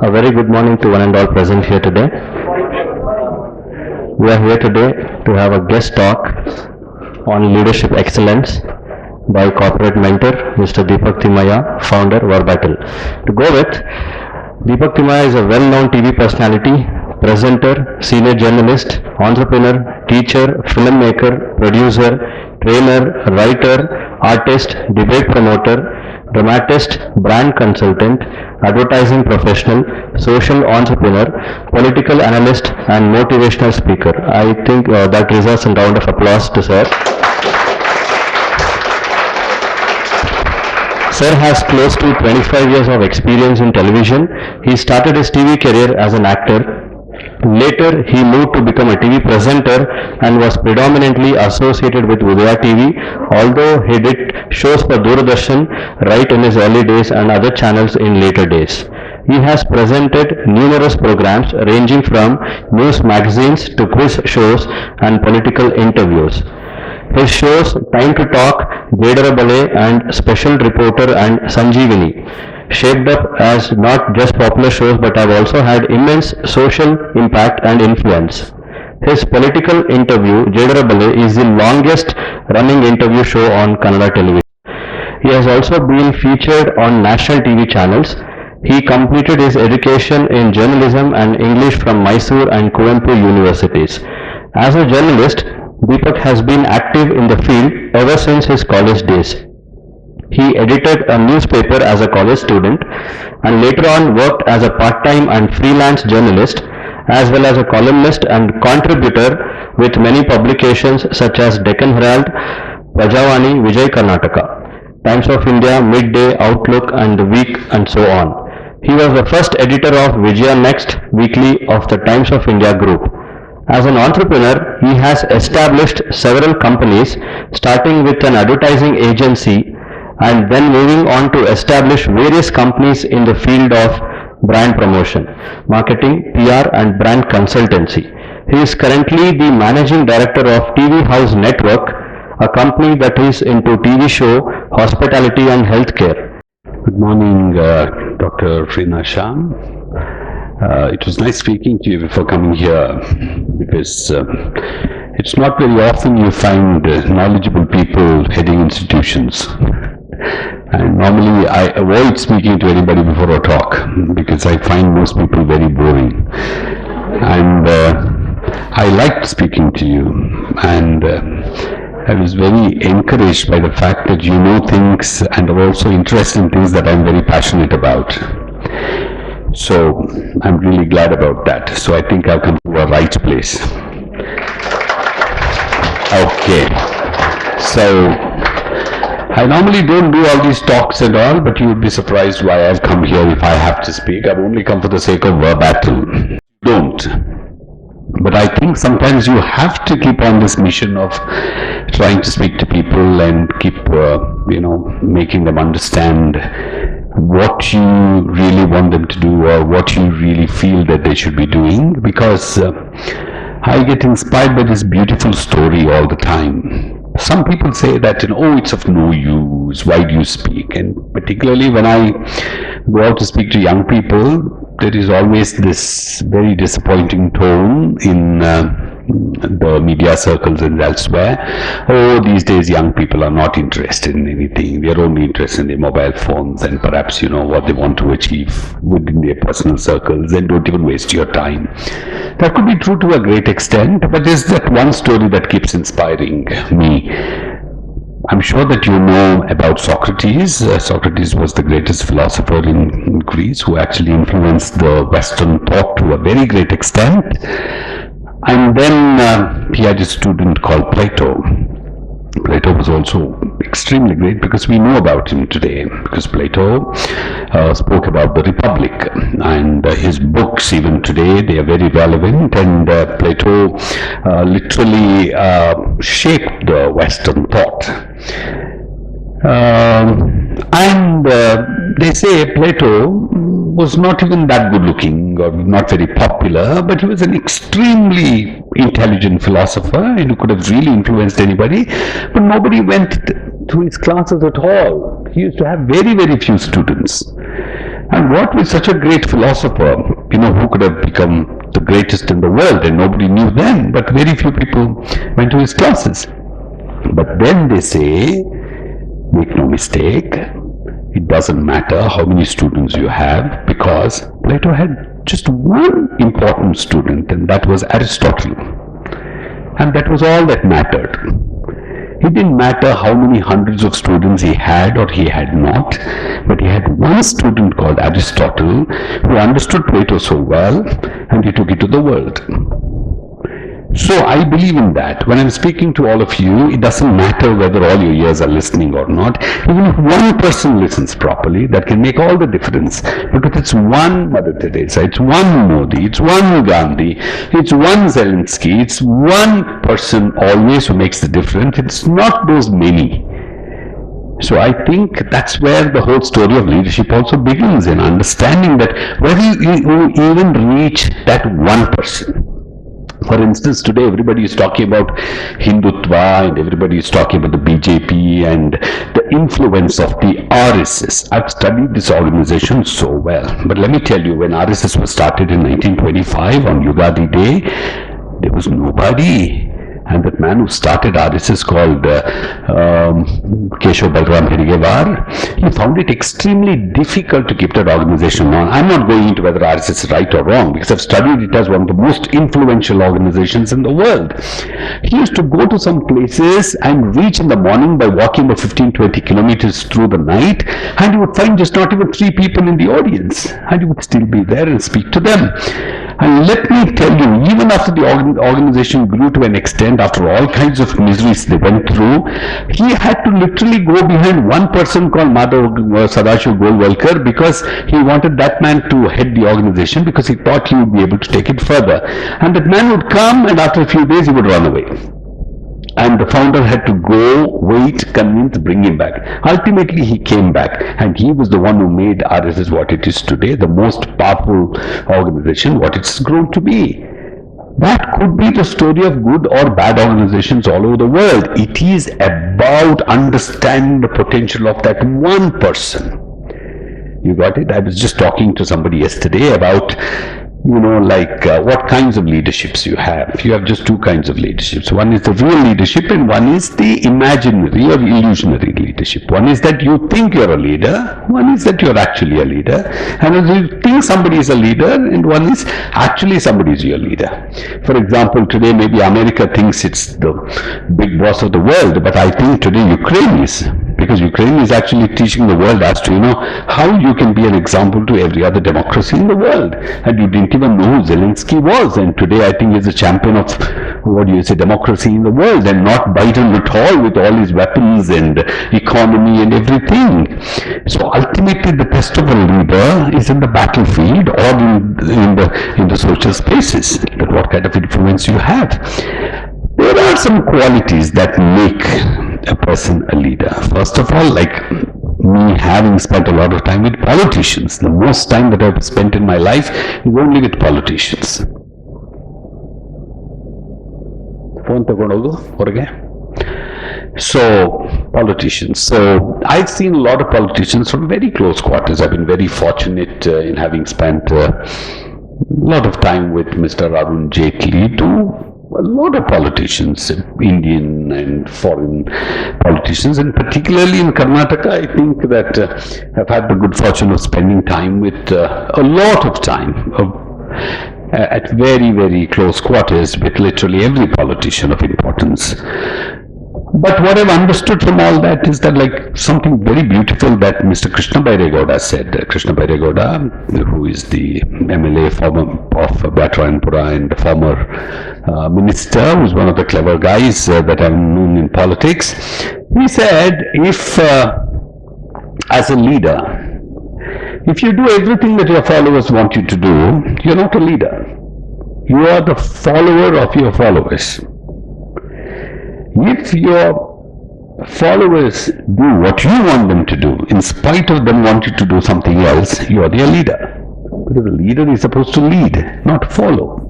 A very good morning to one and all present here today. We are here today to have a guest talk on leadership excellence by corporate mentor Mr. Deepak Thimmaiah, founder Verbatil. To go with, Deepak Thimmaiah is a well-known TV personality, presenter, senior journalist, entrepreneur, teacher, filmmaker, producer, trainer, writer, artist, debate promoter, dramatist, brand consultant, advertising professional, social entrepreneur, political analyst and motivational speaker. I think that deserves a round of applause to sir. Sir has close to 25 years of experience in television. He started his TV career as an actor. Later, he moved to become a TV presenter and was predominantly associated with Udaya TV, although he did shows for Doordarshan right in his early days and other channels in later days. He has presented numerous programs ranging from news magazines to quiz shows and political interviews. His shows Time to Talk, Youre and Special Reporter and Sanjeevani shaped up as not just popular shows but have also had immense social impact and influence. His political interview, Youre, is the longest running interview show on Kannada television. He has also been featured on national TV channels. He completed his education in journalism and English from Mysore and Kuvempu universities. As a journalist, Deepak has been active in the field ever since his college days. He edited a newspaper as a college student and later on worked as a part-time and freelance journalist as well as a columnist and contributor with many publications such as Deccan Herald, Prajavani, Vijay Karnataka, Times of India, Midday, Outlook and The Week and so on. He was the first editor of Vijaya Next weekly of the Times of India group. As an entrepreneur, he has established several companies, starting with an advertising agency and then moving on to establish various companies in the field of brand promotion, marketing, PR and brand consultancy. He is currently the managing director of TV House Network, a company that is into TV show, hospitality and healthcare. Good morning, Dr. Freena Sham. It was nice speaking to you before coming here because it's not very often you find knowledgeable people heading institutions. And normally I avoid speaking to anybody before a talk because I find most people very boring. And I liked speaking to you and I was very encouraged by the fact that you know things and are also interested in things that I'm very passionate about. So I'm really glad about that. So I think I've come to a right place. Okay. So I normally don't do all these talks and all, but you would be surprised why I've come here if I have to speak. I've only come for the sake of Verbatil. Don't. But I think sometimes you have to keep on this mission of trying to speak to people and keep, making them understand what you really want them to do or what you really feel that they should be doing, because I get inspired by this beautiful story all the time. Some people say that, it's of no use, why do you speak? And particularly when I go out to speak to young people, there is always this very disappointing tone in the media circles and elsewhere. Oh, these days young people are not interested in anything. They are only interested in their mobile phones and perhaps, what they want to achieve within their personal circles, and don't even waste your time. That could be true to a great extent, but there's that one story that keeps inspiring me. I'm sure that you know about Socrates. Socrates was the greatest philosopher in Greece who actually influenced the Western thought to a very great extent. And then he had a student called Plato. Plato was also extremely great because we know about him today, because Plato spoke about the Republic, and his books even today, they are very relevant, and Plato literally shaped the Western thought. And they say Plato was not even that good looking or not very popular, but he was an extremely intelligent philosopher and who could have really influenced anybody, but nobody went to his classes at all. He used to have very, very few students. And what with such a great philosopher, who could have become the greatest in the world, and nobody knew then, but very few people went to his classes. But then they say, make no mistake, it doesn't matter how many students you have, because Plato had just one important student, and that was Aristotle. And that was all that mattered. It didn't matter how many hundreds of students he had or he had not, but he had one student called Aristotle who understood Plato so well, and he took it to the world. So I believe in that. When I'm speaking to all of you, it doesn't matter whether all your ears are listening or not. Even if one person listens properly, that can make all the difference. Because it's one Mother Teresa, it's one Modi, it's one Gandhi, it's one Zelensky, it's one person always who makes the difference. It's not those many. So I think that's where the whole story of leadership also begins, in understanding that whether you even reach that one person. For instance, today everybody is talking about Hindutva, and everybody is talking about the BJP and the influence of the RSS. I've studied this organization so well. But let me tell you, when RSS was started in 1925 on Yugadi Day, there was nobody. And that man who started RSS, called Keshav Balram Hedgewar, he found it extremely difficult to keep that organization on. I'm not going into whether RSS is right or wrong, because I've studied it as one of the most influential organizations in the world. He used to go to some places and reach in the morning by walking about 15-20 kilometers through the night, and you would find just not even 3 people in the audience, and you would still be there and speak to them. And let me tell you, even after the organization grew to an extent, after all kinds of miseries they went through, he had to literally go behind one person called Madhav Sadashiv Golwalkar, because he wanted that man to head the organization, because he thought he would be able to take it further. And that man would come, and after a few days he would run away. And the founder had to go, wait, convince, bring him back. Ultimately, he came back, and he was the one who made RSS what it is today, the most powerful organization, what it's grown to be. That could be the story of good or bad organizations all over the world. It is about understanding the potential of that one person. You got it? I was just talking to somebody yesterday about what kinds of leaderships you have. You have just 2 kinds of leaderships. One is the real leadership, and one is the imaginary or illusionary leadership. One is that you think you're a leader, one is that you're actually a leader, and you think somebody is a leader, and one is actually somebody is your leader. For example, today maybe America thinks it's the big boss of the world, but I think today Ukraine is. Because Ukraine is actually teaching the world as to, how you can be an example to every other democracy in the world. And you didn't even know who Zelensky was. And today I think he's a champion of, democracy in the world, and not Biden at all, with all his weapons and economy and everything. So ultimately the test of a leader is in the battlefield or in the social spaces, that what kind of influence you have. There are some qualities that make a person a leader. First of all, like me having spent a lot of time with politicians, the most time that I've spent in my life is only with politicians. Phone tagondogu horage. So, politicians. So, I've seen a lot of politicians from very close quarters. I've been very fortunate in having spent a lot of time with Mr. Arun Jaitley, too. A lot of politicians, Indian and foreign politicians, and particularly in Karnataka, I think that I've had the good fortune of spending time with a lot of time at very, very close quarters with literally every politician of importance. But what I've understood from all that is that, like, something very beautiful that Mr. Krishna Bairegowda said. Krishna Bairegowda, who is the MLA of Batrayanpura and the former minister, who's one of the clever guys that I've known in politics, he said, if as a leader, if you do everything that your followers want you to do, you're not a leader. You are the follower of your followers. If your followers do what you want them to do, in spite of them wanting to do something else, you are their leader. Because the leader is supposed to lead, not follow.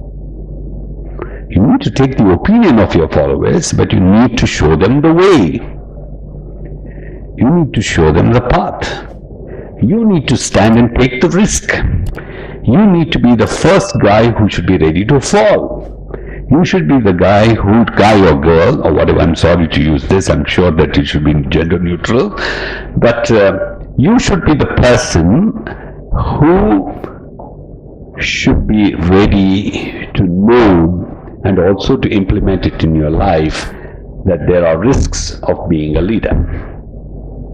You need to take the opinion of your followers, but you need to show them the way. You need to show them the path. You need to stand and take the risk. You need to be the first guy who should be ready to fall. You should be the guy or girl, or whatever, I'm sorry to use this, I'm sure that it should be gender neutral, but you should be the person who should be ready to know and also to implement it in your life, that there are risks of being a leader.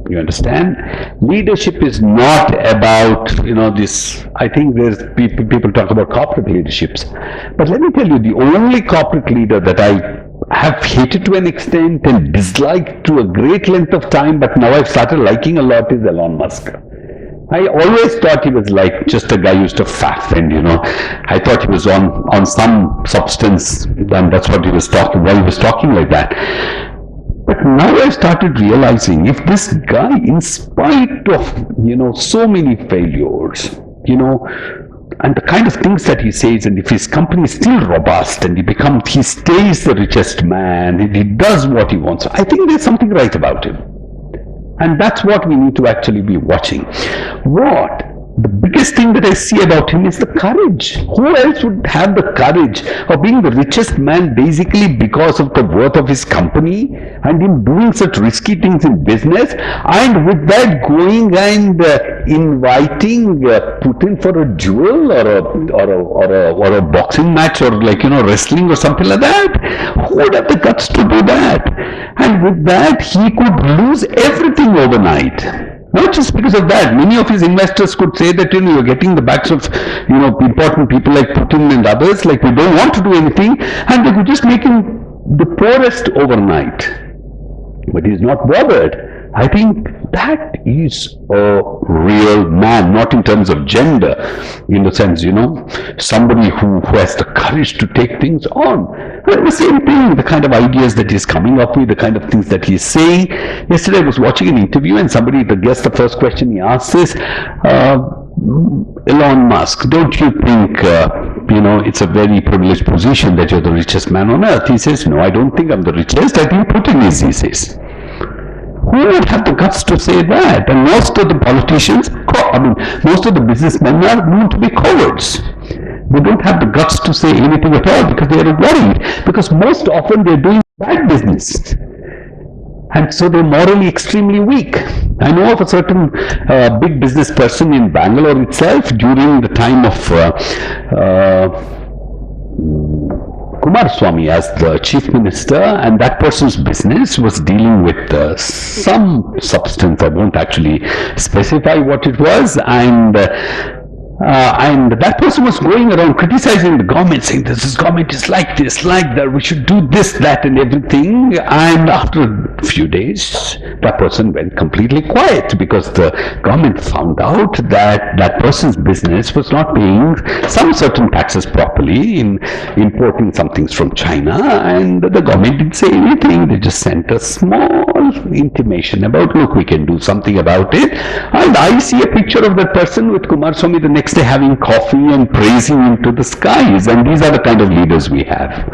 You understand? Leadership is not about, this, I think there's people talk about corporate leaderships. But let me tell you, the only corporate leader that I have hated to an extent and disliked to a great length of time, but now I've started liking a lot, is Elon Musk. I always thought he was like just a guy who used to faff, and I thought he was on some substance, and that's what he was talking, why he was talking like that. But now I started realizing, if this guy, in spite of, so many failures, and the kind of things that he says, and if his company is still robust and he stays the richest man, and he does what he wants, I think there's something right about him. And that's what we need to actually be watching. The biggest thing that I see about him is the courage. Who else would have the courage of being the richest man basically because of the worth of his company and him doing such risky things in business, and with that going and inviting Putin for a duel or a boxing match, or wrestling or something like that? Who would have the guts to do that? And with that, he could lose everything overnight. Not just because of that. Many of his investors could say that, you're getting the backs of, important people like Putin and others, like we don't want to do anything, and they could just make him the poorest overnight. But he's not bothered. I think that is a real man, not in terms of gender, in the sense, somebody who has the courage to take things on. The same thing, the kind of ideas that he's coming up with, the kind of things that he's saying. Yesterday I was watching an interview, and the first question he asks is, Elon Musk, don't you think, it's a very privileged position that you're the richest man on earth? He says, no, I don't think I'm the richest, I think Putin is, he says. Who would have the guts to say that? And most of the politicians, most of the businessmen are known to be cowards. They don't have the guts to say anything at all because they are worried. Because most often they're doing bad business. And so they're morally extremely weak. I know of a certain big business person in Bangalore itself during the time of Kumaraswamy as the chief minister, and that person's business was dealing with some substance. I won't actually specify what it was, and that person was going around criticizing the government, saying this government is like this, like that, we should do this, that and everything. And after a few days, that person went completely quiet because the government found out that that person's business was not paying some certain taxes properly in importing some things from China, and the government didn't say anything. They just sent a small intimation about, look, we can do something about it. And I see a picture of that person with Kumaraswamy the next day having coffee and praising him to the skies. And these are the kind of leaders we have.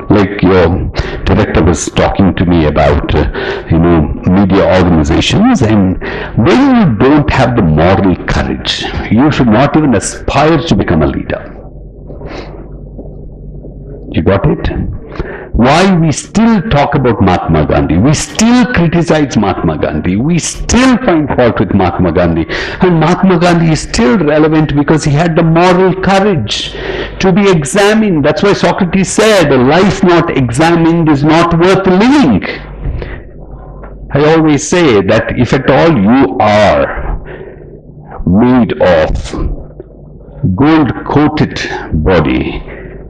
Like your director was talking to me about, media organizations, and when you don't have the moral courage, you should not even aspire to become a leader. You got it? Why we still talk about Mahatma Gandhi, we still criticize Mahatma Gandhi, we still find fault with Mahatma Gandhi, and Mahatma Gandhi is still relevant because he had the moral courage to be examined. That's why Socrates said, a life not examined is not worth living. I always say that if at all you are made of gold-coated body,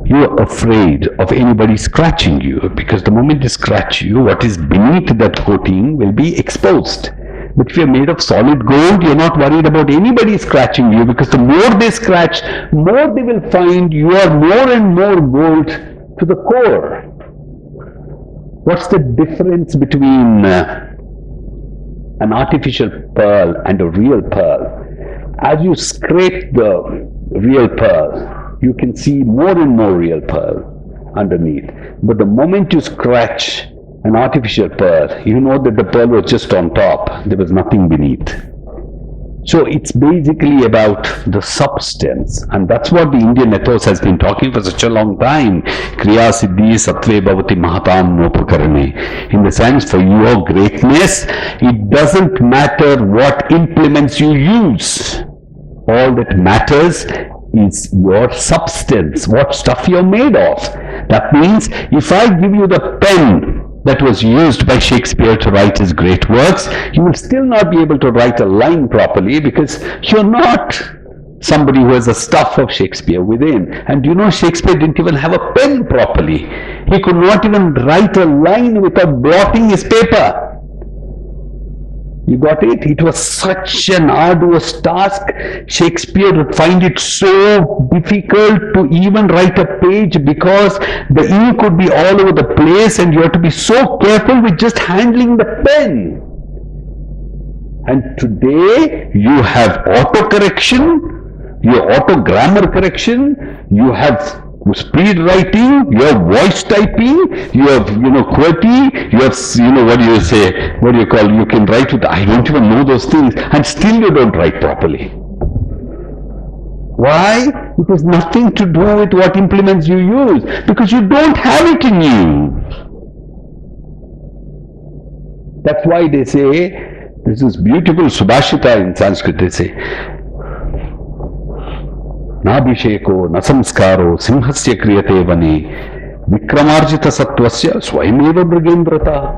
you're afraid of anybody scratching you, because the moment they scratch you, what is beneath that coating will be exposed. But if you're made of solid gold, you're not worried about anybody scratching you, because the more they scratch, more they will find you are more and more gold to the core. What's the difference between an artificial pearl and a real pearl? As you scrape the real pearl, you can see more and more real pearl underneath. But the moment you scratch an artificial pearl, you know that the pearl was just on top. There was nothing beneath. So it's basically about the substance, and that's what the Indian ethos has been talking for such a long time. Kriya Siddhi Sattve Bhavati Mahatam Nopakarane. In the sense, for your greatness, it doesn't matter what implements you use. All that matters is your substance, what stuff you're made of. That means, if I give you the pen that was used by Shakespeare to write his great works, you will still not be able to write a line properly because you're not somebody who has the stuff of Shakespeare within. And you know, Shakespeare didn't even have a pen properly. He could not even write a line without blotting his paper. You got it? It was such an arduous task. Shakespeare would find it so difficult to even write a page because the ink would be all over the place and you have to be so careful with just handling the pen. And today you have autocorrection, your auto grammar correction, you have speed writing, you have voice typing, you have, QWERTY, you have, what do you say, what do you call, you can write with, I don't even know those things, and still you don't write properly. Why? It has nothing to do with what implements you use, because you don't have it in you. That's why they say, this is beautiful Subhashita in Sanskrit, they say, Nabhisheko nasamskaro simhasya kriyate vane vikramarjita satvasya swayameva mrigendrata.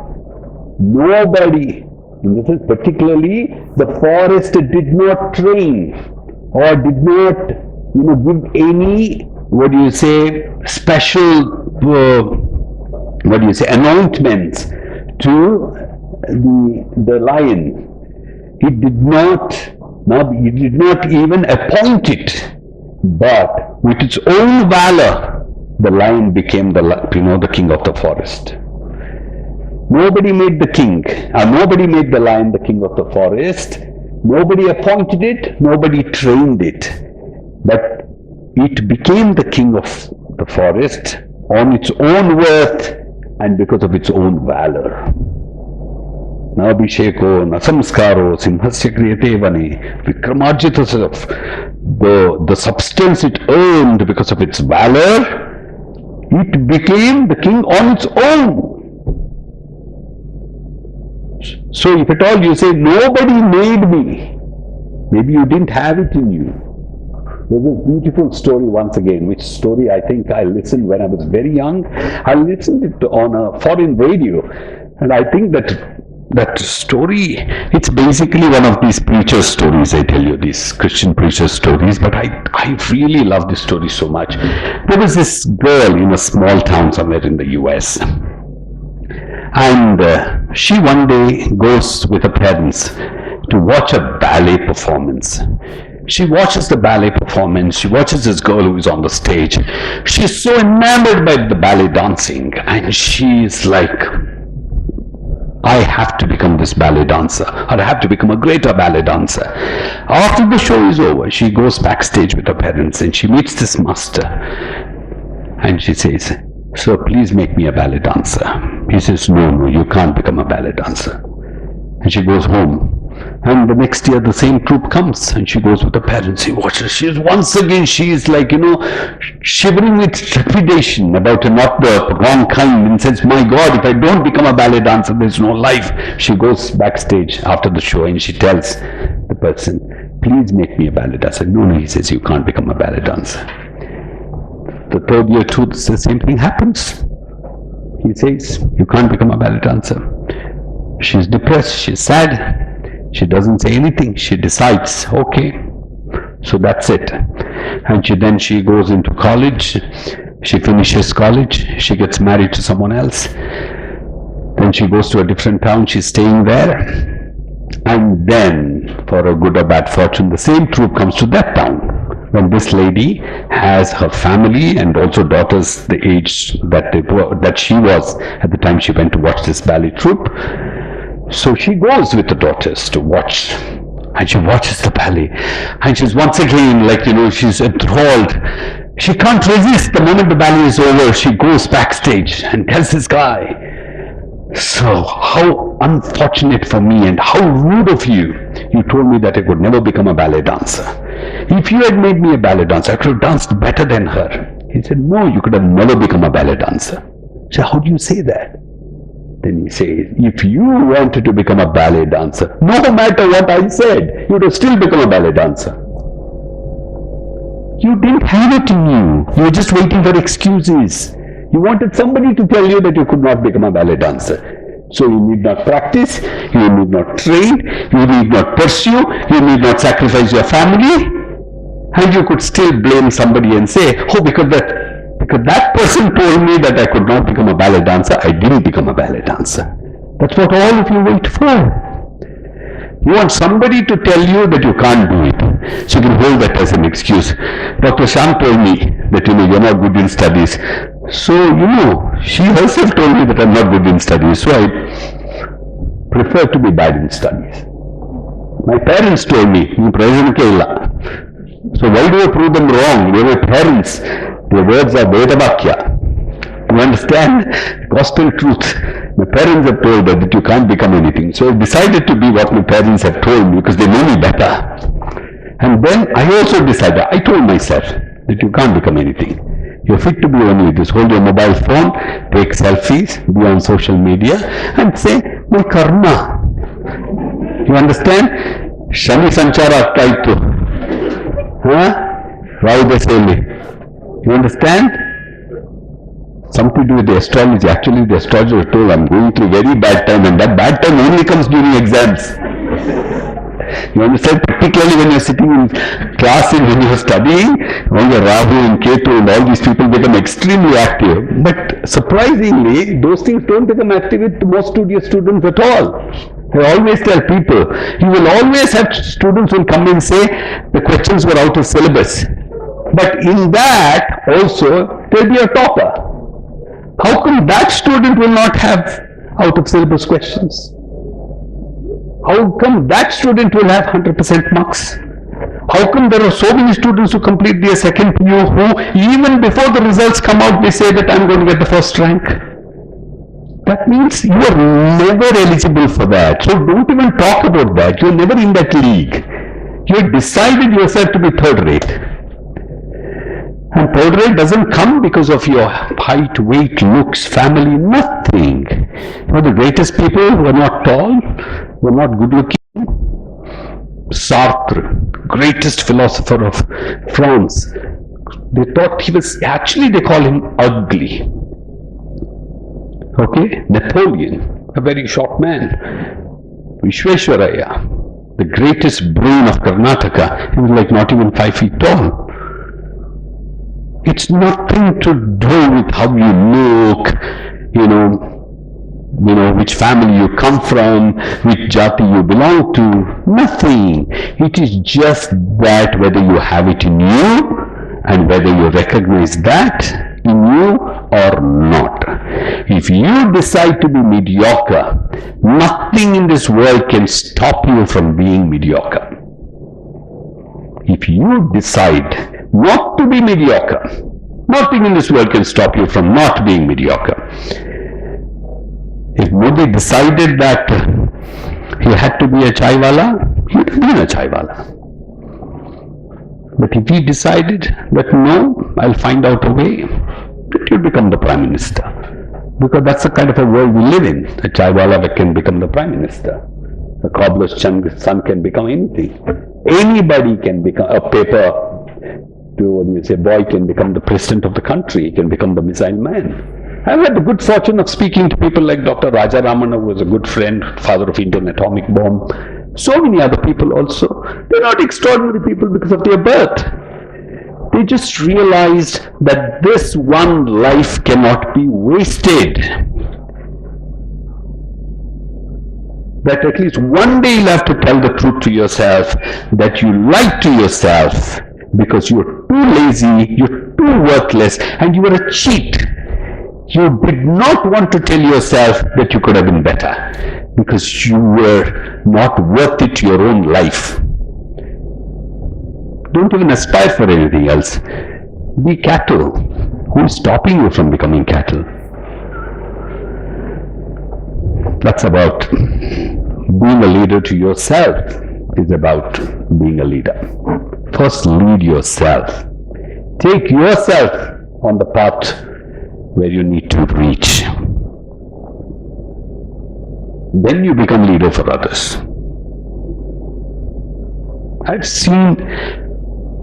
Nobody, and this is particularly the forest, did not train or did not give any, special anointments to the lion. It did not even appoint it. But with its own valor, the lion became the king of the forest. Nobody made the king, nobody made the lion the king of the forest. Nobody appointed it, nobody trained it. But it became the king of the forest on its own worth and because of its own valor. Nabhisheko nasamskaro simhasya kriyate vane vikramarjita sattva. The substance it earned because of its valor, it became the king on its own. So if at all you say, nobody made me, maybe you didn't have it in you. There's a beautiful story once again, which story I think I listened when I was very young. I listened it on a foreign radio, and I think that story, it's basically one of these preacher stories, I tell you, these Christian preacher stories, but I really love this story so much. There was this girl in a small town somewhere in the US, and she one day goes with her parents to watch a ballet performance. She watches the ballet performance, she watches this girl who is on the stage. She's so enamored by the ballet dancing, and she's like, I have to become this ballet dancer, or I have to become a greater ballet dancer. After the show is over, she goes backstage with her parents and she meets this master. And she says, "Sir, please make me a ballet dancer." He says, no, you can't become a ballet dancer. And she goes home. And the next year the same troupe comes and she goes with her parents. She watches. She is once again, she is like, shivering with trepidation about not the wrong kind, and says, my God, if I don't become a ballet dancer, there's no life. She goes backstage after the show and she tells the person, please make me a ballet dancer. No, he says, you can't become a ballet dancer. The third year too, the same thing happens. He says, you can't become a ballet dancer. She's depressed, she's sad. She doesn't say anything. She decides, okay, so that's it. And she goes into college. She finishes college. She gets married to someone else. Then she goes to a different town. She's staying there. And then, for a good or bad fortune, the same troupe comes to that town. When this lady has her family and also daughters the age that she was at the time she went to watch this ballet troupe. So she goes with the daughters to watch, and she watches the ballet, and she's once again she's enthralled. She can't resist. The moment the ballet is over, she goes backstage and tells this guy, so how unfortunate for me and how rude of you You told me that I could never become a ballet dancer. If you had made me a ballet dancer, I could have danced better than her. He said, no, you could have never become a ballet dancer. So how do you say that? Then he says, if you wanted to become a ballet dancer, no matter what I said, you would have still become a ballet dancer. You didn't have it in you. You were just waiting for excuses. You wanted somebody to tell you that you could not become a ballet dancer. So you need not practice, you need not train, you need not pursue, you need not sacrifice your family, and you could still blame somebody and say, oh, because that person told me that I could not become a ballet dancer, I didn't become a ballet dancer. That's what all of you wait for. You want somebody to tell you that you can't do it, so you can hold that as an excuse. Dr. Sham told me that, you're not good in studies. So, she herself told me that I'm not good in studies, so I prefer to be bad in studies. My parents told me, so why do you prove them wrong? They were parents. Their words are Vedavakya. You understand? Gospel truth. My parents have told her that you can't become anything. So I decided to be what my parents have told me because they know me better. And then I also decided, I told myself that you can't become anything. You're fit to be only this. Hold your mobile phone, take selfies, be on social media and say, my karma. You understand? Shani Sanchara Kaito. Raudaseli. You understand? Something to do with the astrology. Actually, the astrologer told I'm going through very bad time, and that bad time only comes during exams. You understand? Particularly when you're sitting in class and when you're studying, all the Rahu and Ketu and all these people become extremely active. But surprisingly, those things don't become active with most studious students at all. I always tell people, you will always have students who will come and say the questions were out of syllabus. But in that also, there will be a topper. How come that student will not have out of syllabus questions? How come that student will have 100% marks? How come there are so many students who complete their second PU who even before the results come out they say that I'm going to get the first rank? That means you are never eligible for that. So don't even talk about that. You're never in that league. You have decided yourself to be third rate. And third rate doesn't come because of your height, weight, looks, family, nothing. The greatest people were not tall, were not good looking. Sartre, greatest philosopher of France, they thought he was, actually they call him ugly. Okay, Napoleon, a very short man. Vishweshwaraya, the greatest brain of Karnataka, he was like not even 5 feet tall. It's nothing to do with how you look, which family you come from, which jati you belong to. Nothing. It is just that whether you have it in you and whether you recognize that in you or not. If you decide to be mediocre, nothing in this world can stop you from being mediocre. If you decide not to be mediocre, nothing in this world can stop you from not being mediocre. If Modi decided that he had to be a chaiwala, he would have been a chaiwala. But if he decided that no, I'll find out a way, that he'll become the Prime Minister. Because that's the kind of a world we live in. A chaiwala can become the Prime Minister. A cobbler's son can become anything. Anybody can become a paper. Boy can become the president of the country, he can become the missile man. I've had the good fortune of speaking to people like Dr. Raja Ramana, who was a good friend, father of Indian atomic bomb. So many other people also. They're not extraordinary people because of their birth. They just realized that this one life cannot be wasted. That at least one day you'll have to tell the truth to yourself, that you lied to yourself, because you're too lazy, you're too worthless, and you were a cheat. You did not want to tell yourself that you could have been better, because you were not worth it to your own life. Don't even aspire for anything else. Be cattle. Who is stopping you from becoming cattle? That's about being a leader to yourself. is about being a leader. First, lead yourself. Take yourself on the path where you need to reach. Then you become leader for others. I've seen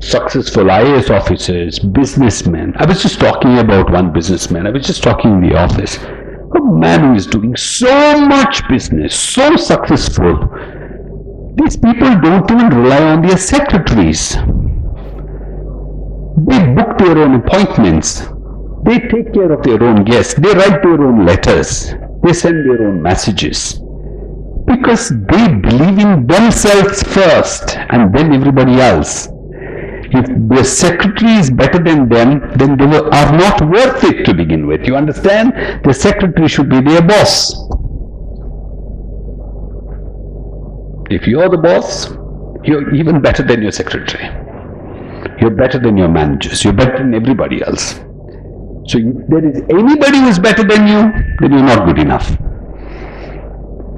successful IAS officers, businessmen. I was just talking about one businessman. I was just talking in the office. A man who is doing so much business, so successful. These people don't even rely on their secretaries. They book their own appointments. They take care of their own guests. They write their own letters. They send their own messages. Because they believe in themselves first and then everybody else. If their secretary is better than them, then they are not worth it to begin with. You understand? The secretary should be their boss. If you're the boss, you're even better than your secretary. You're better than your managers. You're better than everybody else. So if there is anybody who is better than you, then you're not good enough.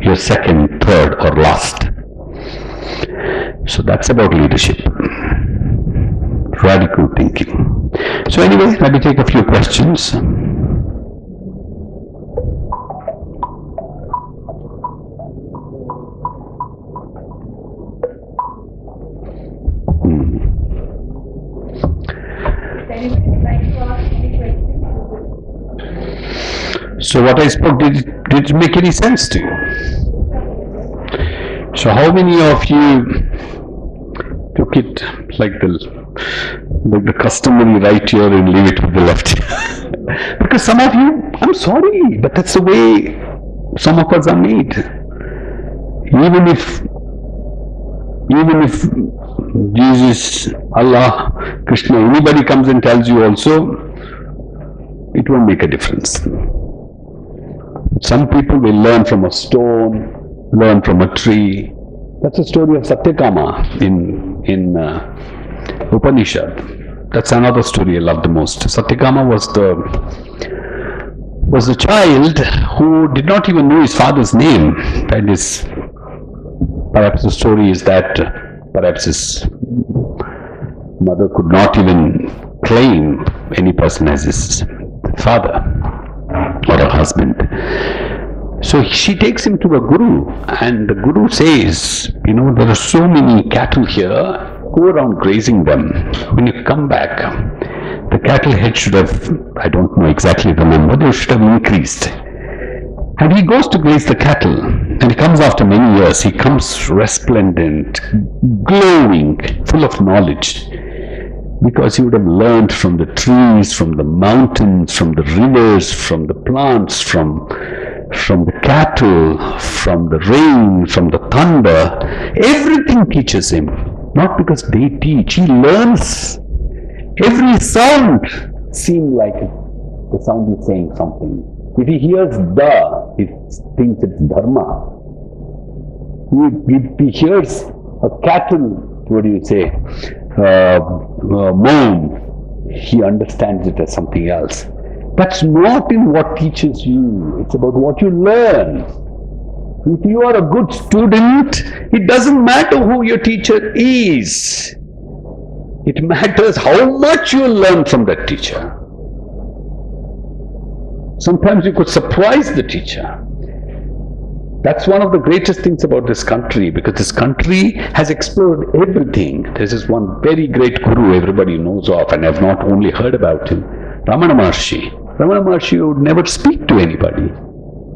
You're second, third, or last. So that's about leadership. Radical thinking. So anyway, let me take a few questions. So what I spoke, did it make any sense to you? So how many of you took it like the customary right here and leave it with the left here? Because some of you, I'm sorry, but that's the way some of us are made. Even if Jesus, Allah, Krishna, anybody comes and tells you also, it won't make a difference. Some people will learn from a stone, learn from a tree. That's the story of Satyakama in Upanishad. That's another story I love the most. Satyakama was the child who did not even know his father's name. And perhaps the story is that perhaps his mother could not even claim any person as his father or a husband. So she takes him to a guru, and the guru says, there are so many cattle here, go around grazing them. When you come back, the cattle head should have, I don't know exactly the number, they should have increased. And he goes to graze the cattle, and he comes after many years. He comes resplendent, glowing, full of knowledge, because he would have learned from the trees, from the mountains, from the rivers, from the plants, from the cattle, from the rain, from the thunder. Everything teaches him, not because they teach. He learns. Every sound seems like the sound is saying something. If he hears the, he thinks it's dharma. If he hears a cattle, what do you say, moan, he understands it as something else. That's not in what teaches you. It's about what you learn. If you are a good student, it doesn't matter who your teacher is. It matters how much you learn from that teacher. Sometimes you could surprise the teacher. That's one of the greatest things about this country, because this country has explored everything. There's this one very great guru everybody knows of, and I've not only heard about him, Ramana Maharshi. Ramana Maharshi would never speak to anybody,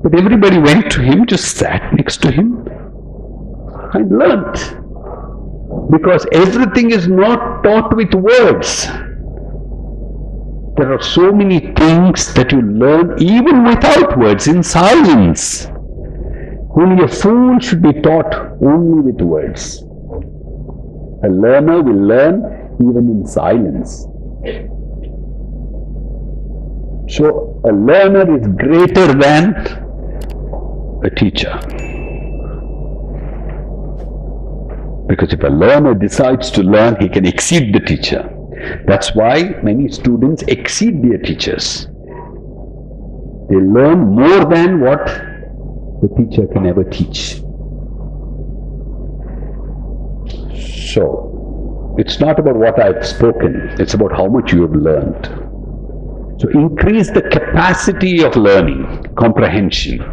but everybody went to him, just sat next to him and learnt. Because everything is not taught with words. There are so many things that you learn even without words, in silence. Only a fool should be taught only with words. A learner will learn even in silence. So a learner is greater than a teacher. Because if a learner decides to learn, he can exceed the teacher. That's why many students exceed their teachers. They learn more than what the teacher can ever teach. So, it's not about what I've spoken, it's about how much you have learned. So, increase the capacity of learning, comprehension.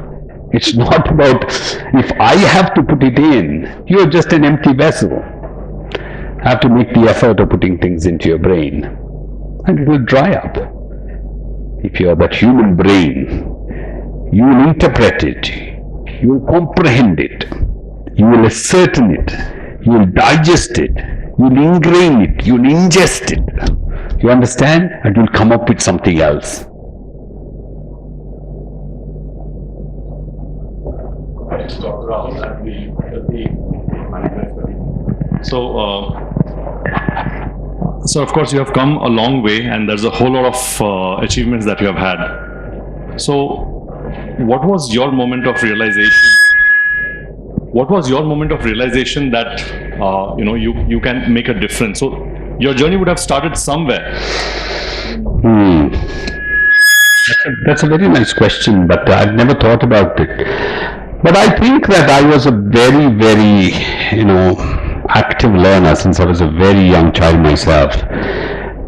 It's not about if I have to put it in, you're just an empty vessel. I have to make the effort of putting things into your brain, and it will dry up. If you have that human brain, you will interpret it, you will comprehend it, you will ascertain it, you will digest it, you will ingrain it, you will ingest it. You understand? And you will come up with something else. So of course you have come a long way, and there's a whole lot of achievements that you have had. So what was your moment of realization? What was your moment of realization that you can make a difference? So your journey would have started somewhere. That's a very nice question, but I've never thought about it. But I think that I was a very, very, active learner since I was a very young child myself.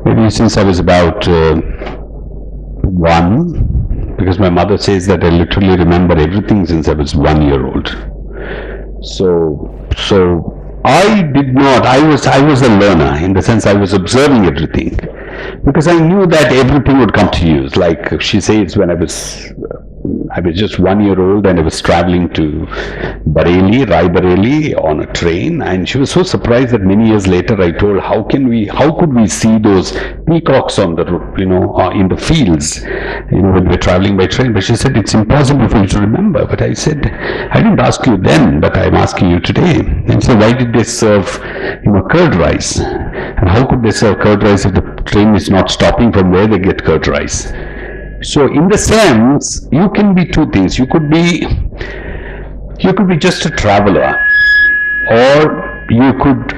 Maybe since I was about 1, because my mother says that I literally remember everything since I was 1 year old. So I did not, I was a learner in the sense I was observing everything, because I knew that everything would come to use. Like she says, when I was just 1 year old and I was traveling to Rai Bareilly on a train, and she was so surprised that many years later I told, how could we see those peacocks on the, in the fields, when we're traveling by train? But she said, it's impossible for you to remember. But I said, I didn't ask you then, but I'm asking you today. And so why did they serve, curd rice? And how could they serve curd rice if the train is not stopping from where they get curd rice? So in the sense, you can be two things. You could be just a traveler, or you could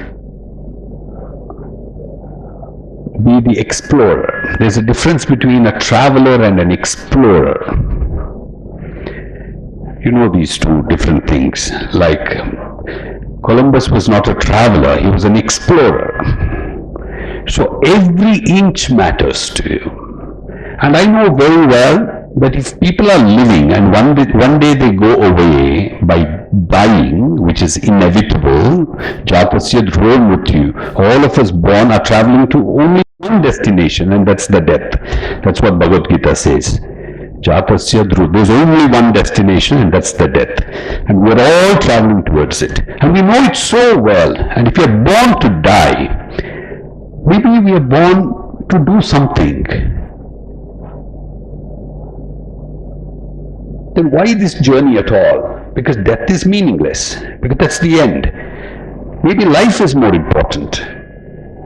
be the explorer. There's a difference between a traveler and an explorer. You know these two different things. Like Columbus was not a traveler, he was an explorer. So every inch matters to you. And I know very well that if people are living and one day they go away by dying, which is inevitable, jatasya dhruva mrityu, all of us born are traveling to only one destination, and that's the death. That's what Bhagavad Gita says. Jatasya dhruva, there's only one destination, and that's the death. And we're all traveling towards it. And we know it so well. And if you're born to die, maybe we are born to do something. Then why this journey at all? Because death is meaningless, because that's the end. Maybe life is more important.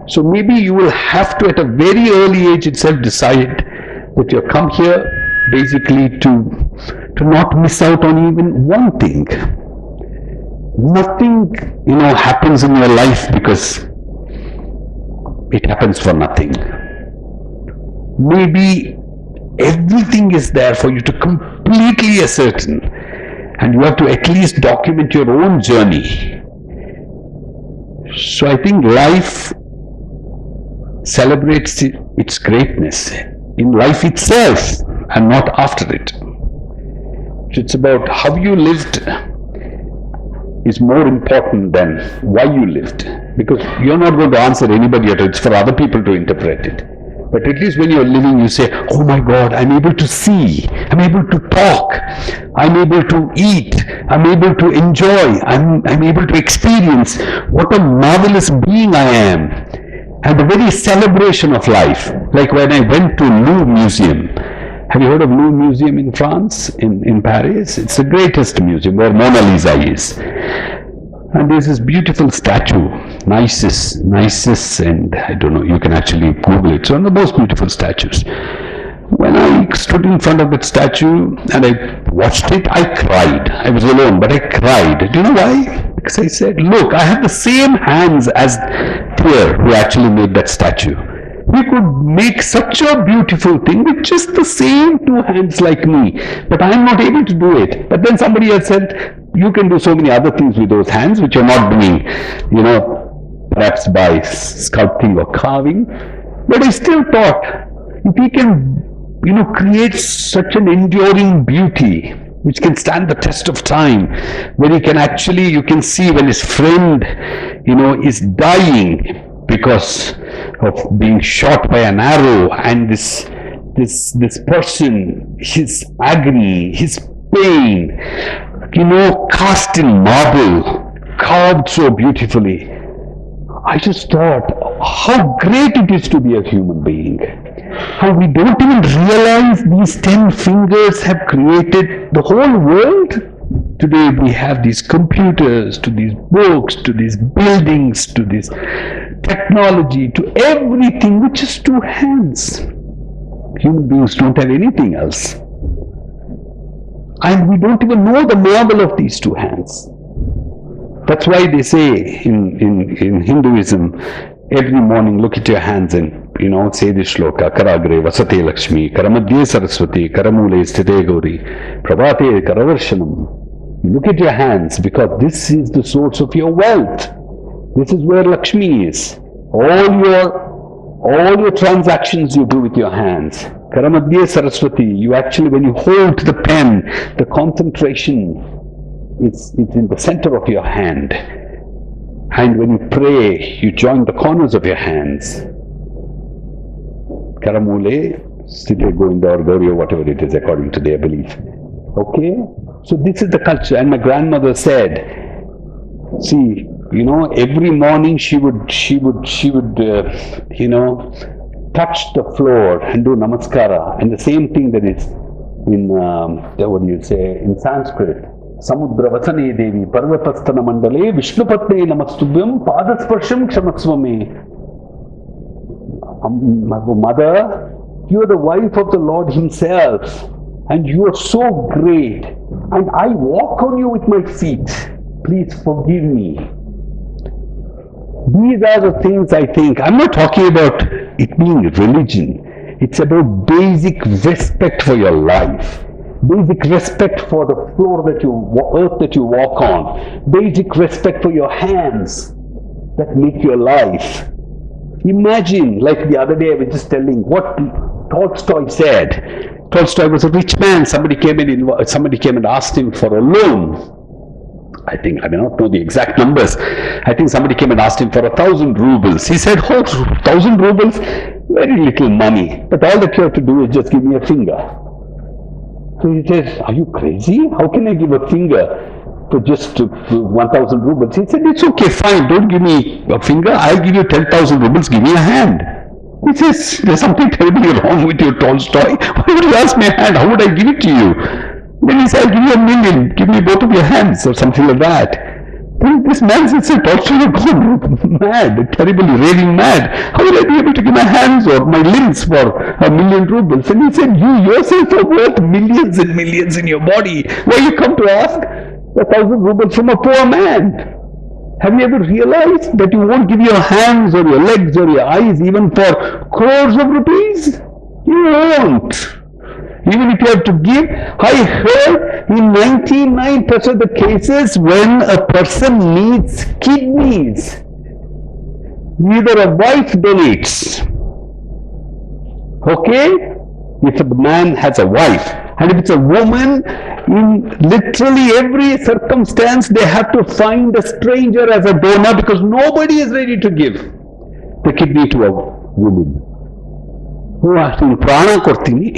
So maybe you will have to, at a very early age itself, decide that you come here basically to not miss out on even one thing. Nothing, happens in your life because it happens for nothing. Maybe everything is there for you to completely ascertain, and you have to at least document your own journey. So I think life celebrates its greatness in life itself and not after it. So it's about how you lived is more important than why you lived, because you're not going to answer anybody at it. It's for other people to interpret it. But at least when you're living, you say, oh my God, I'm able to see, I'm able to talk, I'm able to eat, I'm able to enjoy, I'm able to experience what a marvelous being I am. And the very celebration of life, like when I went to Louvre Museum. Have you heard of Louvre Museum in France, in Paris? It's the greatest museum where Mona Lisa is. And there's this beautiful statue, Nisus, and I don't know, you can actually Google it. It's one of the most beautiful statues. When I stood in front of that statue and I watched it, I cried. I was alone, but I cried. Do you know why? Because I said, look, I have the same hands as Thimmaiah, who actually made that statue. He could make such a beautiful thing with just the same 2 hands like me, but I am not able to do it. But then somebody else said, you can do so many other things with those hands which you're not doing, perhaps by sculpting or carving. But I still thought, if he can, create such an enduring beauty, which can stand the test of time, where he can actually, you can see when his friend, is dying because of being shot by an arrow, and this person, his agony, his pain, cast in marble, carved so beautifully. I just thought how great it is to be a human being. How we don't even realize these 10 fingers have created the whole world. Today we have these computers, to these books, to these buildings, to this technology, to everything with just 2 hands. Human beings don't have anything else. And we don't even know the marvel of these 2 hands. That's why they say in Hinduism, every morning look at your hands and, say this shloka, Karagre Vasate Lakshmi, Karamadhye Saraswati, Karamule Sthite Gauri, Prabhate Karavarshanam. Look at your hands, because this is the source of your wealth. This is where Lakshmi is. All your transactions you do with your hands. Karamadhye Saraswati, you actually, when you hold the pen, the concentration, it's in the center of your hand. And when you pray, you join the corners of your hands. Karamule, Sthite Govinda or Gauri or whatever it is according to their belief. Okay? So this is the culture. And my grandmother said, see, every morning she would touch the floor and do namaskara. And the same thing that is in Sanskrit. Samudra Vasane Devi Parvatastana Mandale Vishnupatne Namastubhyam Padasparsham Kshamasvame. Mother, you are the wife of the Lord Himself, and you are so great, and I walk on you with my feet. Please forgive me. These are the things I think. I'm not talking about it being religion. It's about basic respect for your life. Basic respect for the earth that you walk on. Basic respect for your hands that make your life. Imagine, like the other day I was just telling what Tolstoy said. Tolstoy was a rich man. Somebody came and asked him for a loan. I may not know the exact numbers. I think somebody came and asked him for 1,000 rubles. He said, 1,000 rubles? Very little money. But all that you have to do is just give me a finger. So he says, are you crazy? How can I give a finger for just 1,000 rubles? He said, it's okay, fine, don't give me a finger, I'll give you 10,000 rubles, give me a hand. He says, there's something terribly wrong with you, Tolstoy. Why would you ask me a hand? How would I give it to you? Then he said, I'll give you 1,000,000, give me both of your hands, or something like that. Then this man said, Tolstoy, you're gone mad, terribly raving mad. How will I be able to give my hands or my limbs for 1,000,000 rubles? And he said, you yourself are worth millions and millions in your body. Why you come to ask 1,000 rubles from a poor man? Have you ever realized that you won't give your hands or your legs or your eyes even for crores of rupees? You won't. Even if you have to give, I heard in 99% of the cases when a person needs kidneys, neither a wife donates. Okay? If the man has a wife, and if it's a woman, in literally every circumstance, they have to find a stranger as a donor because nobody is ready to give the kidney to a woman. ನೀನು ಪ್ರಾಣ ಕೊಡ್ತೀನಿ,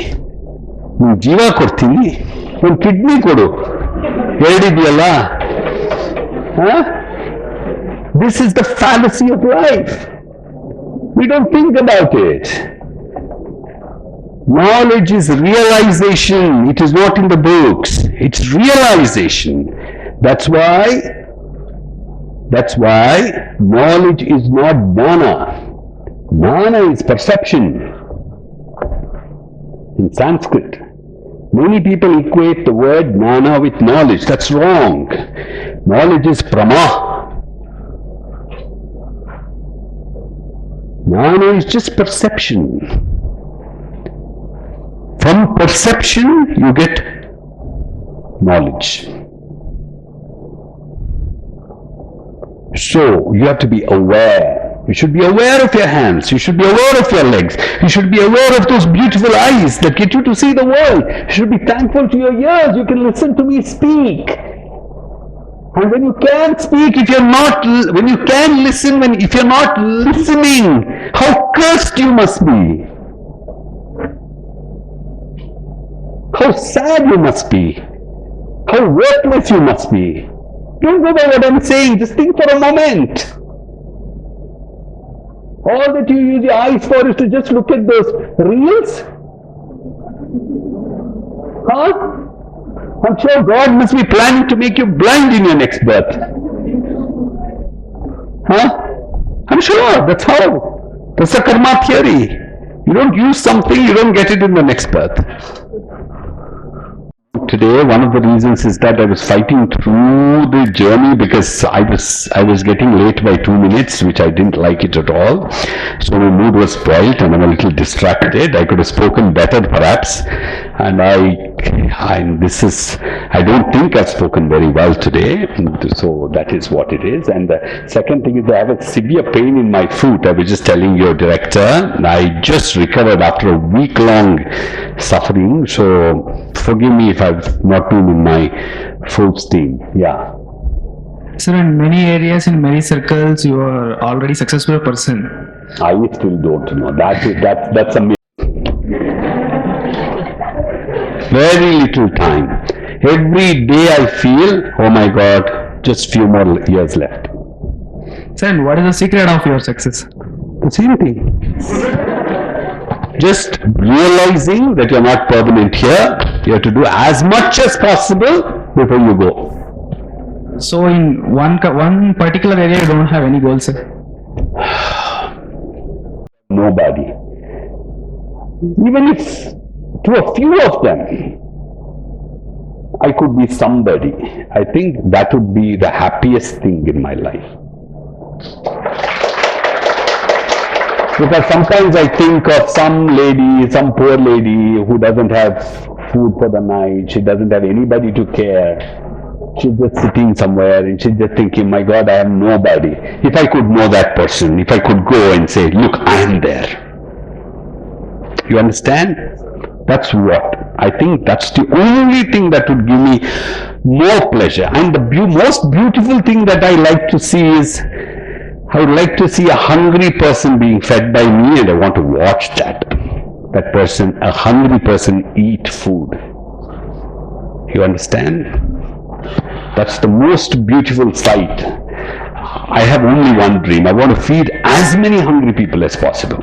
ನೀನು ಜೀವ ಕೊಡ್ತೀನಿ, ಒಂದು kidney ಕೊಡು, ಹೇಳಿದೆಯಲ್ಲ. This is the fallacy of life. We don't think about it. Knowledge is realization. It is not in the books. It's realization. That's why knowledge is not jnana. Jnana is perception. In Sanskrit, many people equate the word jnana with knowledge. That's wrong. Knowledge is prama. Jnana is just perception. From perception, you get knowledge. So you have to be aware. You should be aware of your hands. You should be aware of your legs. You should be aware of those beautiful eyes that get you to see the world. You should be thankful to your ears. You can listen to me speak. And when you can't speak, if you're not, when you can listen, if you're not listening, how cursed you must be. How sad you must be. How worthless you must be. Don't go by what I'm saying. Just think for a moment. All that you use your eyes for is to just look at those reels. Huh? I'm sure God must be planning to make you blind in your next birth. Huh? I'm sure. That's how. That's the karma theory. You don't use something, you don't get it in the next birth. Today, one of the reasons is that I was fighting through the journey because I was getting late by 2 minutes, which I didn't like it at all. So my mood was spoiled and I'm a little distracted. I could have spoken better perhaps. And I don't think I've spoken very well today. So that is what it is. And the second thing is I have a severe pain in my foot. I was just telling your director, I just recovered after a week-long suffering. So forgive me if I've not been in my full steam. Yeah. Sir, in many areas, in many circles, you are already successful person. I still don't know. That's a myth. Very little time. Every day I feel, oh my God, just few more years left. Sir, and what is the secret of your success? The same thing. Just realizing that you're not permanent here. You have to do as much as possible before you go. So, in one particular area, you don't have any goals, sir? Nobody. Even if to a few of them, I could be somebody, I think that would be the happiest thing in my life. Because sometimes I think of some lady, some poor lady who doesn't have food for the night, she doesn't have anybody to care. She's just sitting somewhere and she's just thinking, my God, I am nobody. If I could know that person, if I could go and say, look, I am there. You understand? That's what. I think that's the only thing that would give me more pleasure. And the most beautiful thing that I like to see is, I would like to see a hungry person being fed by me, and I want to watch that. That person, a hungry person, eat food. You understand? That's the most beautiful sight. I have only one dream. I want to feed as many hungry people as possible.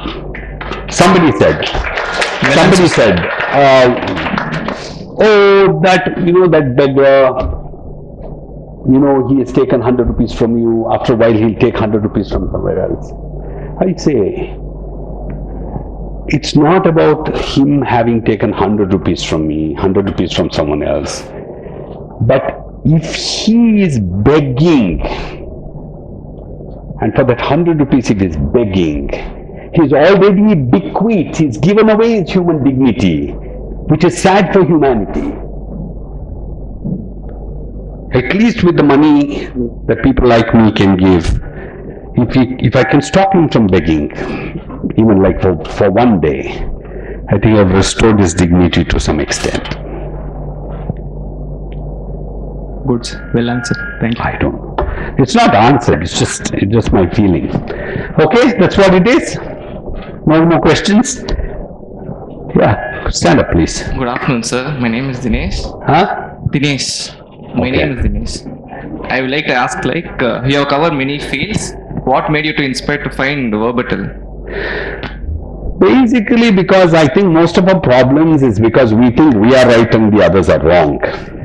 Somebody said, oh, that beggar, he has taken 100 rupees from you. After a while, he'll take 100 rupees from somewhere else. I say, it's not about him having taken 100 rupees from me, 100 rupees from someone else. But if he is begging, and for that 100 rupees he is begging, he's already bequeathed, he's given away his human dignity, which is sad for humanity. At least with the money that people like me can give, if I can stop him from begging, even like for one day, I think I've restored his dignity to some extent. Good, well answered. Thank you. I don't know. It's not answered, it's just my feeling. Okay, that's what it is. No more questions? Yeah, stand up please. Good afternoon, sir. My name is Dinesh. Huh? Dinesh. My name is Dinesh. I would like to ask, you have covered many fields. What made you to inspire to find Verbatil? Basically because I think most of our problems is because we think we are right and the others are wrong.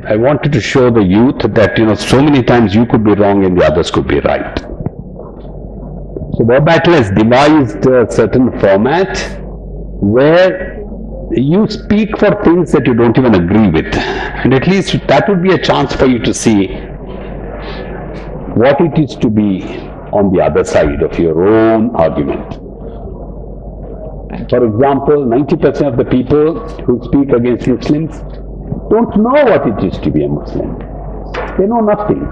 I wanted to show the youth that, so many times you could be wrong and the others could be right. So Verbatil has devised a certain format where you speak for things that you don't even agree with. And at least that would be a chance for you to see what it is to be on the other side of your own argument. For example, 90% of the people who speak against Muslims don't know what it is to be a Muslim. They know nothing.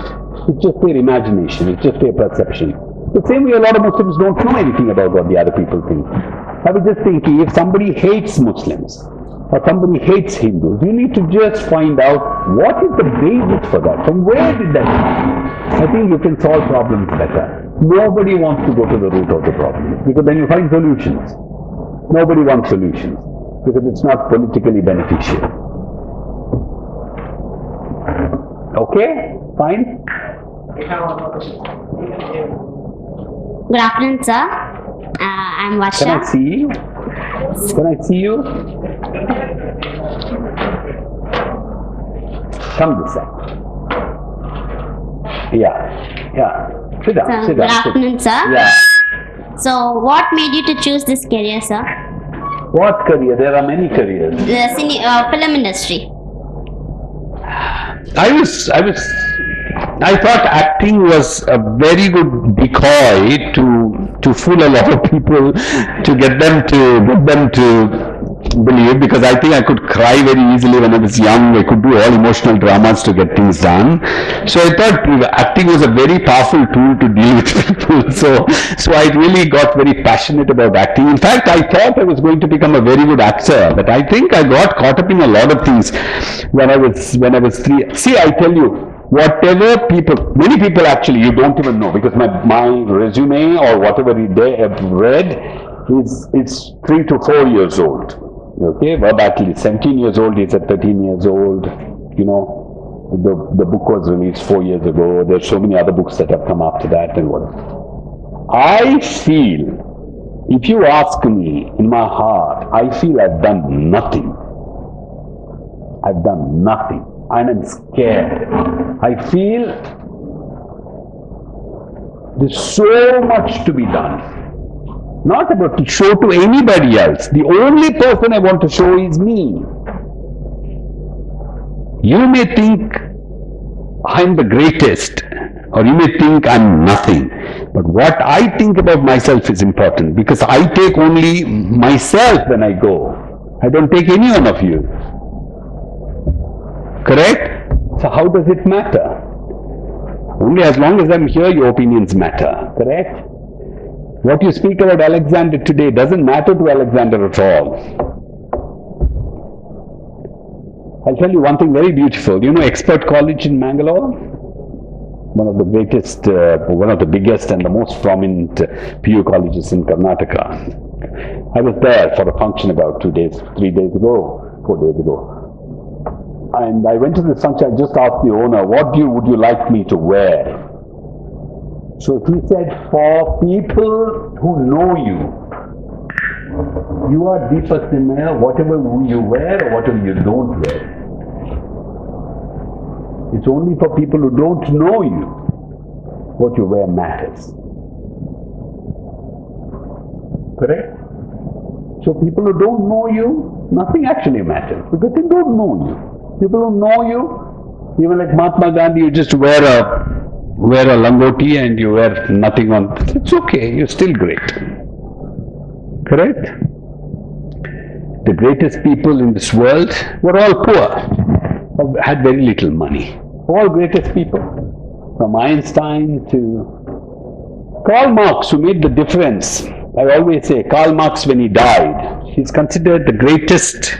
It's just their imagination, it's just their perception. The same way a lot of Muslims don't know anything about what the other people think. I was just thinking, if somebody hates Muslims, or somebody hates Hindus, you need to just find out what is the basis for that, from where did that come. I think you can solve problems better. Nobody wants to go to the root of the problem, because then you find solutions. Nobody wants solutions, because it's not politically beneficial. Okay, fine. Good afternoon, sir. I'm Varsha. Can I see you? Can I see you? Come this side. Yeah. Sit down, Sir, sit good down. afternoon, sir. Yeah. So, what made you to choose this career, sir? What career? There are many careers. The film industry. I thought acting was a very good decoy to fool a lot of people, to get them to believe, because I think I could cry very easily when I was young. I could do all emotional dramas to get things done. So I thought acting was a very powerful tool to deal with people. So I really got very passionate about acting. In fact, I thought I was going to become a very good actor, but I think I got caught up in a lot of things when I was 3. See, I tell you, whatever many people actually you don't even know, because my resume or whatever they have read it's 3 to 4 years old. Okay, verbatim, 17 years old, he's at 13 years old. You know, the book was released 4 years ago. There's so many other books that have come after that and whatever. I feel, if you ask me in my heart, I feel I've done nothing. I've done nothing. And I'm scared. I feel there's so much to be done. Not about to show to anybody else. The only person I want to show is me. You may think I'm the greatest, or you may think I'm nothing. But what I think about myself is important, because I take only myself when I go. I don't take any one of you. Correct? So how does it matter? Only as long as I'm here, your opinions matter. Correct? What you speak about Alexander today doesn't matter to Alexander at all. I'll tell you one thing very beautiful. You know Expert College in Mangalore? One of the greatest, one of the biggest and the most prominent PU colleges in Karnataka. I was there for a function about 4 days ago. And I went to this function, I just asked the owner, what would you like me to wear? So he said, for people who know you, you are Deepak Thimmaiah, whatever you wear or whatever you don't wear. It's only for people who don't know you, what you wear matters. Correct? So people who don't know you, nothing actually matters, because they don't know you. People who know you, even like Mahatma Gandhi, you just wear a langoti and you wear nothing on. It's okay, you're still great. Correct? The greatest people in this world were all poor, had very little money. All greatest people, from Einstein to Karl Marx, who made the difference. I always say Karl Marx, when he died, he's considered the greatest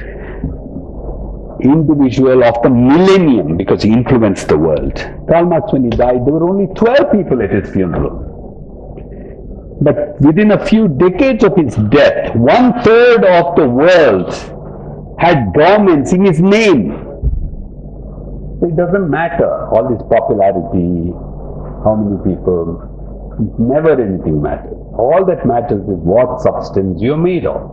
individual of the millennium because he influenced the world. Karl Marx, when he died, there were only 12 people at his funeral. But within a few decades of his death, 1/3 of the world had governments in his name. It doesn't matter, all this popularity, how many people, never anything matters. All that matters is what substance you're made of.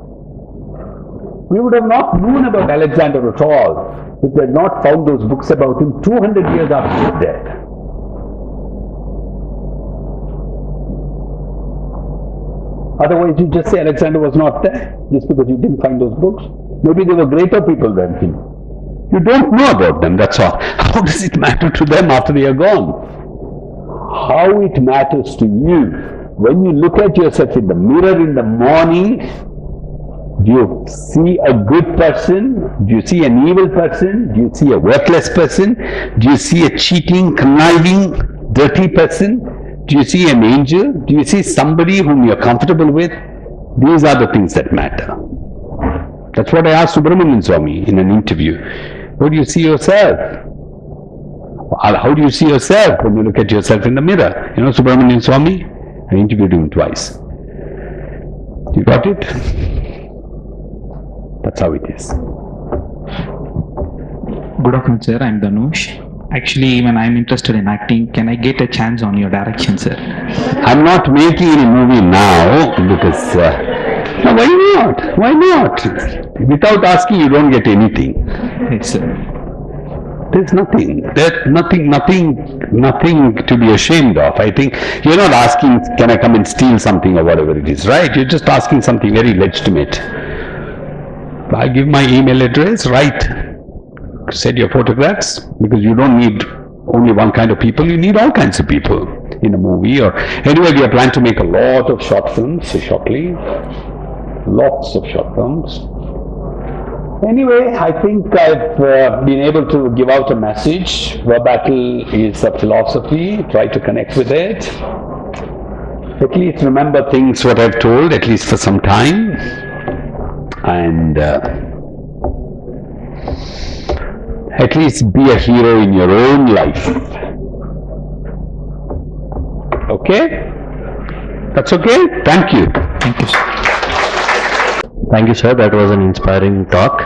We would have not known about Alexander at all if we had not found those books about him 200 years after his death. Otherwise, you just say Alexander was not there, just because you didn't find those books. Maybe there were greater people than him. You don't know about them, that's all. How does it matter to them after they are gone? How it matters to you, when you look at yourself in the mirror in the morning, do you see a good person? Do you see an evil person? Do you see a worthless person? Do you see a cheating, conniving dirty person? Do you see an angel? Do you see somebody whom you're comfortable with? These are the things that matter. That's what I asked Subramanian Swami in an interview. How do you see yourself? How do you see yourself when you look at yourself in the mirror? You know Subramanian Swami? I interviewed him twice. You got it? That's how it is. Good afternoon, sir. I'm Dhanush. Actually, when I'm interested in acting, can I get a chance on your direction, sir? I'm not making any movie now because no, why not? Why not? Without asking, you don't get anything. Yes, sir. There's nothing. There's nothing to be ashamed of. I think you're not asking, can I come and steal something or whatever it is, right? You're just asking something very legitimate. I give my email address, write. Send your photographs, because you don't need only one kind of people, you need all kinds of people in a movie. Or anyway, we are planning to make a lot of short films shortly. Lots of short films. Anyway, I think I've been able to give out a message. Verbatim is a philosophy. Try to connect with it. At least remember things what I've told, at least for some time. And at least be a hero in your own life. Okay? That's okay? Thank you. Thank you, sir. Thank you, sir. That was an inspiring talk.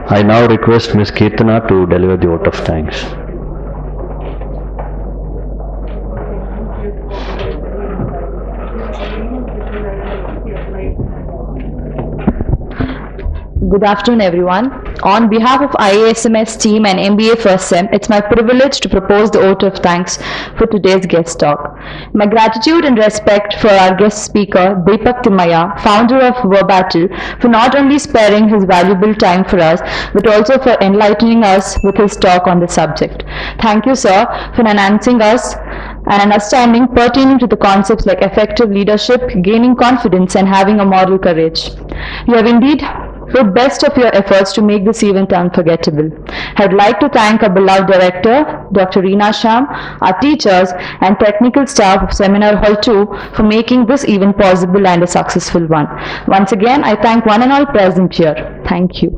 I now request Ms. Kirtana to deliver the vote of thanks. Good afternoon, everyone. On behalf of IASMS team and MBA First Sem, it's my privilege to propose the vote of thanks for today's guest talk. My gratitude and respect for our guest speaker, Deepak Thimmaiah, founder of Verbatim, for not only sparing his valuable time for us, but also for enlightening us with his talk on the subject. Thank you, sir, for enhancing us and understanding pertaining to the concepts like effective leadership, gaining confidence, and having a moral courage. You have indeed put best of your efforts to make this event unforgettable. I'd like to thank our beloved director, Dr. Reena Sham, our teachers and technical staff of Seminar Hall 2 for making this event possible and a successful one. Once again, I thank one and all present here. Thank you.